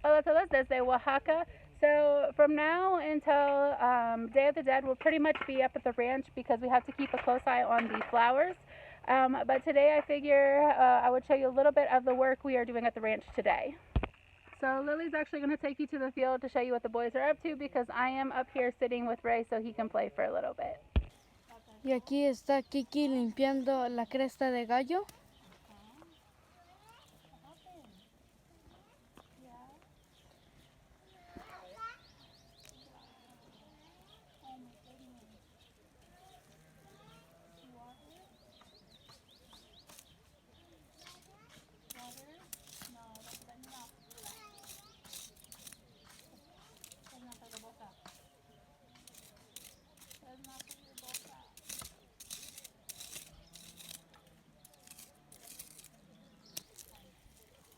Hola todos desde Oaxaca. So from now until Day of the Dead, we'll pretty much be up at the ranch because we have to keep a close eye on the flowers. But today I figure I would show you a little bit of the work we are doing at the ranch today. So Lily's actually going to take you to the field to show you what the boys are up to because I am up here sitting with Ray so he can play for a little bit. Y aquí está Kiki limpiando la cresta de gallo.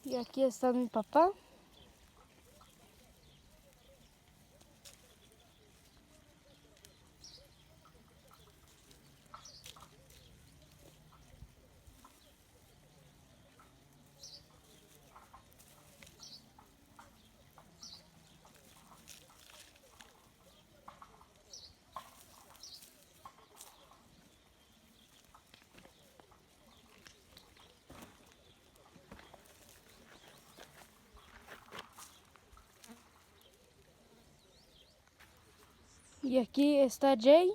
Y aquí está mi papá. Y aquí está Jay.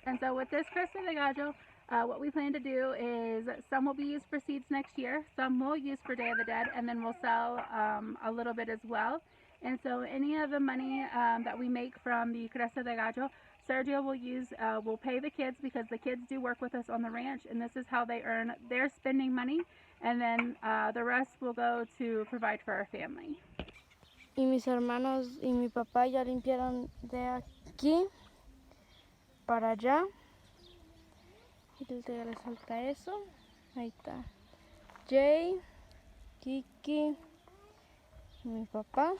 And so with this Cresta de Gallo, what we plan to do is some will be used for seeds next year, some we'll use for Day of the Dead, and then we'll sell a little bit as well. And so any of the money that we make from the Cresta de Gallo, Sergio will use, will pay the kids because the kids do work with us on the ranch, and this is how they earn their spending money, and then the rest will go to provide for our family. Y mis hermanos y mi papá ya limpiaron de aquí para allá. Y le falta eso. Ahí está. Jay, Kiki y mi papá.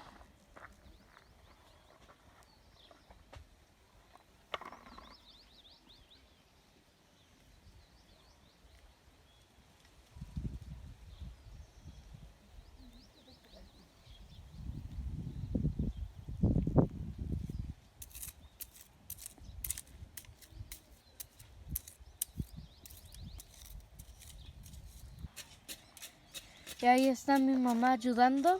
Y ahí está mi mamá ayudando.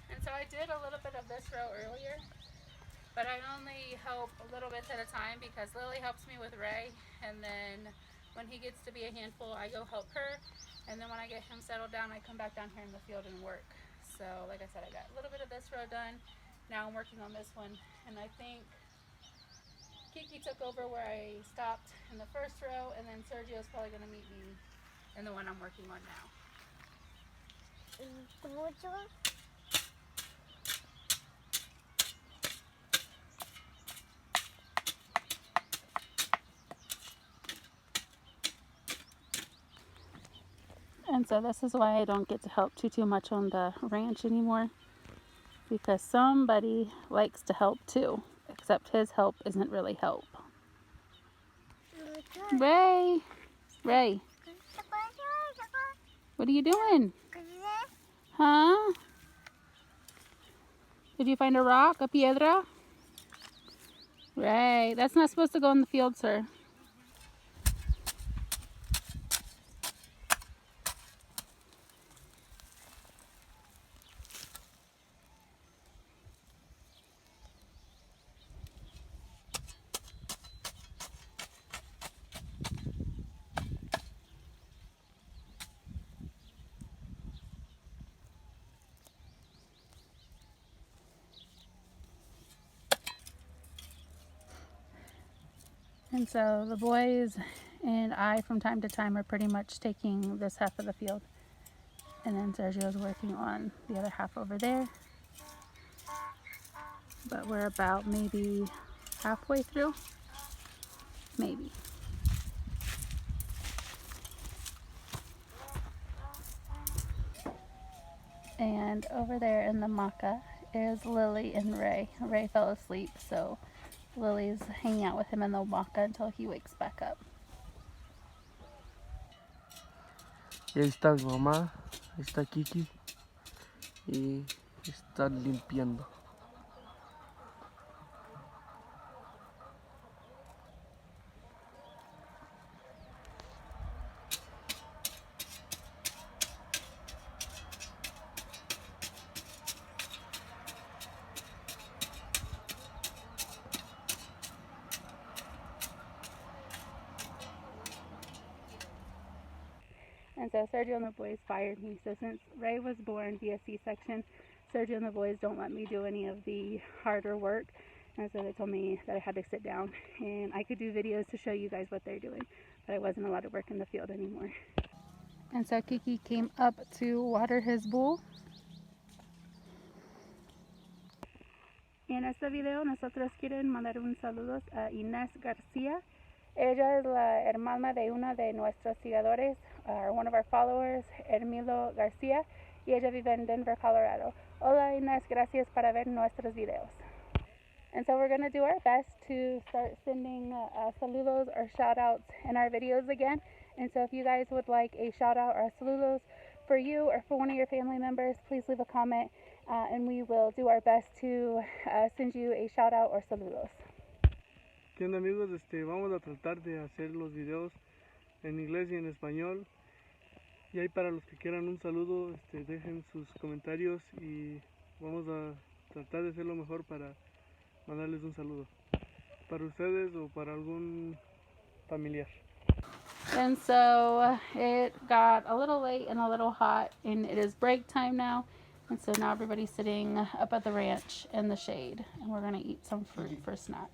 And so I did a little bit of this row earlier, but I only help a little bit at a time because Lily helps me with Ray, and then when he gets to be a handful, I go help her, and then when I get him settled down, I come back down here in the field and work. So like I said, I got a little bit of this row done. Now I'm working on this one, and I think Kiki took over where I stopped in the first row, and then Sergio's probably going to meet me in the one I'm working on now. And so this is why I don't get to help too much on the ranch anymore, because somebody likes to help too, except his help isn't really help. Ray, Ray, what are you doing? Huh? Did you find a rock, a piedra? Ray, that's not supposed to go in the field, sir. And so the boys and I from time to time are pretty much taking this half of the field. And then Sergio's working on the other half over there. But we're about maybe halfway through, maybe. And over there in the maca is Lily and Ray. Ray fell asleep, so Lily's hanging out with him in the maca until he wakes back up. Y ahí está mi mamá, ahí está Kiki y está limpiando. And so Sergio and the boys fired me. So since Ray was born via C-section, Sergio and the boys don't let me do any of the harder work. And so they told me that I had to sit down and I could do videos to show you guys what they're doing, but I wasn't allowed to work in the field anymore. And so Kiki came up to water his bull. En este video nosotros quieren mandar un saludo a Inés García. Ella es la hermana de uno de nuestros seguidores, one of our followers, Hermilo García, y ella vive en Denver, Colorado. Hola Inés, gracias por ver nuestros videos. And so we're going to do our best to start sending saludos or shout outs in our videos again. And so if you guys would like a shout out or a saludos for you or for one of your family members, please leave a comment and we will do our best to send you a shout out or saludos. ¿Qué onda amigos? Vamos a tratar de hacer los videos en inglés y en español. Y ahí para los que quieran un saludo, dejen sus comentarios y vamos a tratar de hacer lo mejor para mandarles un saludo. Para ustedes o para algún familiar. And so it got a little late and a little hot and it is break time now. And so now everybody's sitting up at the ranch in the shade and we're gonna eat some fruit for snack.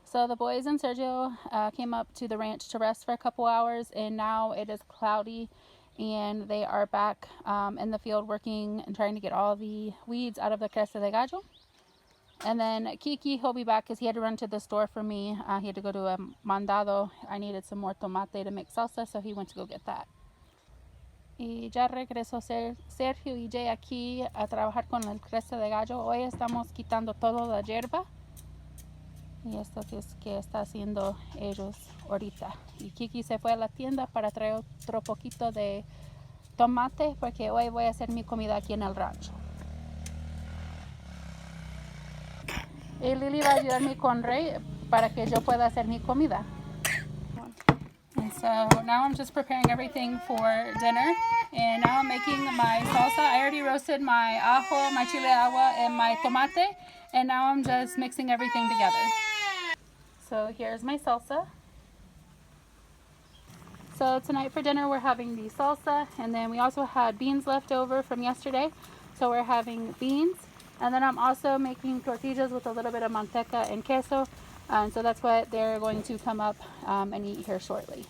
So the boys and Sergio came up to the ranch to rest for a couple hours and now it is cloudy and they are back in the field working and trying to get all the weeds out of the cresta de gallo. And then Kiki, he'll be back because he had to run to the store for me. He had to go to a mandado. I needed some more tomate to make salsa, so he went to go get that. Y ya regresó Sergio y Jay aquí a trabajar con el cresta de gallo. Hoy estamos quitando toda la hierba. Y esto es que está haciendo ellos ahorita. Y Kiki se fue a la tienda para traer otro poquito de tomate porque hoy voy a hacer mi comida aquí en el rancho. Y Lily va a ayudarme con Ray para que yo pueda hacer mi comida. And so now I'm just preparing everything for dinner. And now I'm making my salsa. I already roasted my ajo, my chile agua, and my tomate. And now I'm just mixing everything together. So here's my salsa. So tonight for dinner we're having the salsa. And then we also had beans left over from yesterday. So we're having beans. And then I'm also making tortillas with a little bit of manteca and queso. And so that's what they're going to come up and eat here shortly.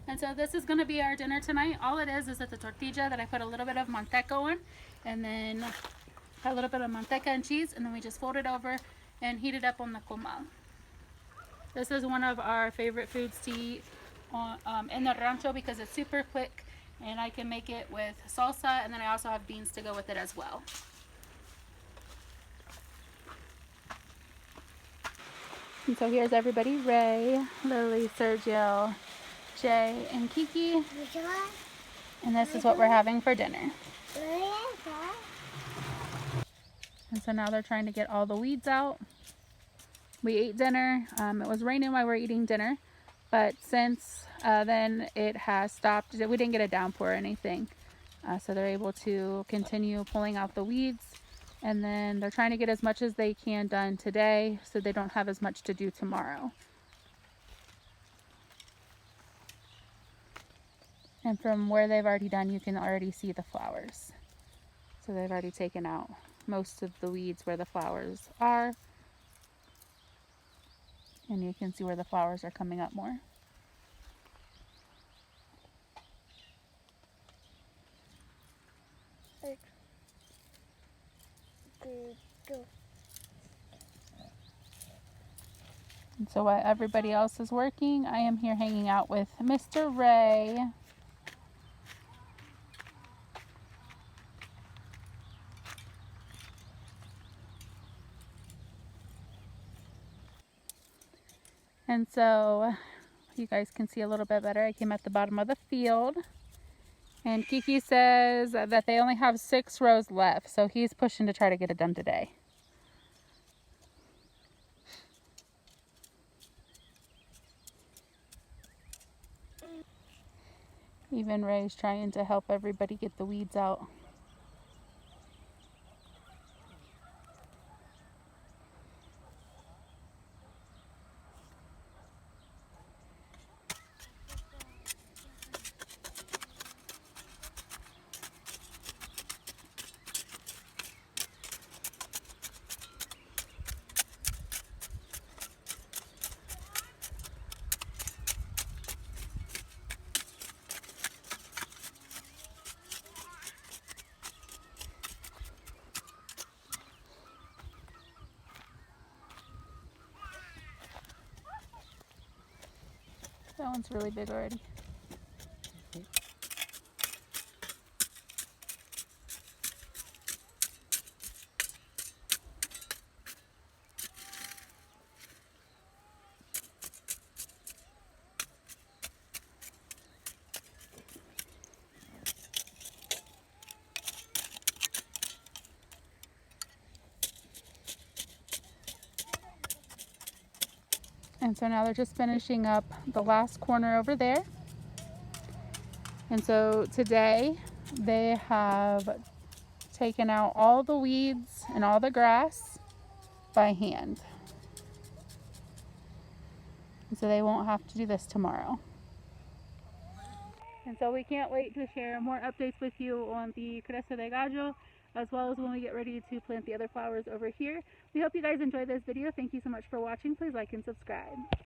And so this is going to be our dinner tonight. All it is that the tortilla that I put a little bit of manteca on. And then a little bit of manteca and cheese. And then we just fold it over and heat it up on the comal. This is one of our favorite foods to eat in the rancho because it's super quick. And I can make it with salsa. And then I also have beans to go with it as well. And so here's everybody, Ray, Lily, Sergio, Jay, and Kiki. And this is what we're having for dinner. And so now they're trying to get all the weeds out. We ate dinner. It was raining while we were eating dinner. But since then it has stopped. We didn't get a downpour or anything. So they're able to continue pulling out the weeds. And then they're trying to get as much as they can done today so they don't have as much to do tomorrow. And from where they've already done, you can already see the flowers. So they've already taken out most of the weeds where the flowers are. And you can see where the flowers are coming up more. And so while everybody else is working, I am here hanging out with Mr. Ray. And so you guys can see a little bit better. I came at the bottom of the field. And Kiki says that they only have 6 rows left, so he's pushing to try to get it done today. Even Ray's trying to help everybody get the weeds out. That one's really big already. And so now they're just finishing up the last corner over there. And so today they have taken out all the weeds and all the grass by hand. And so they won't have to do this tomorrow. And so we can't wait to share more updates with you on the Cresta de Gallo, as well as when we get ready to plant the other flowers over here. We hope you guys enjoyed this video. Thank you so much for watching. Please like and subscribe.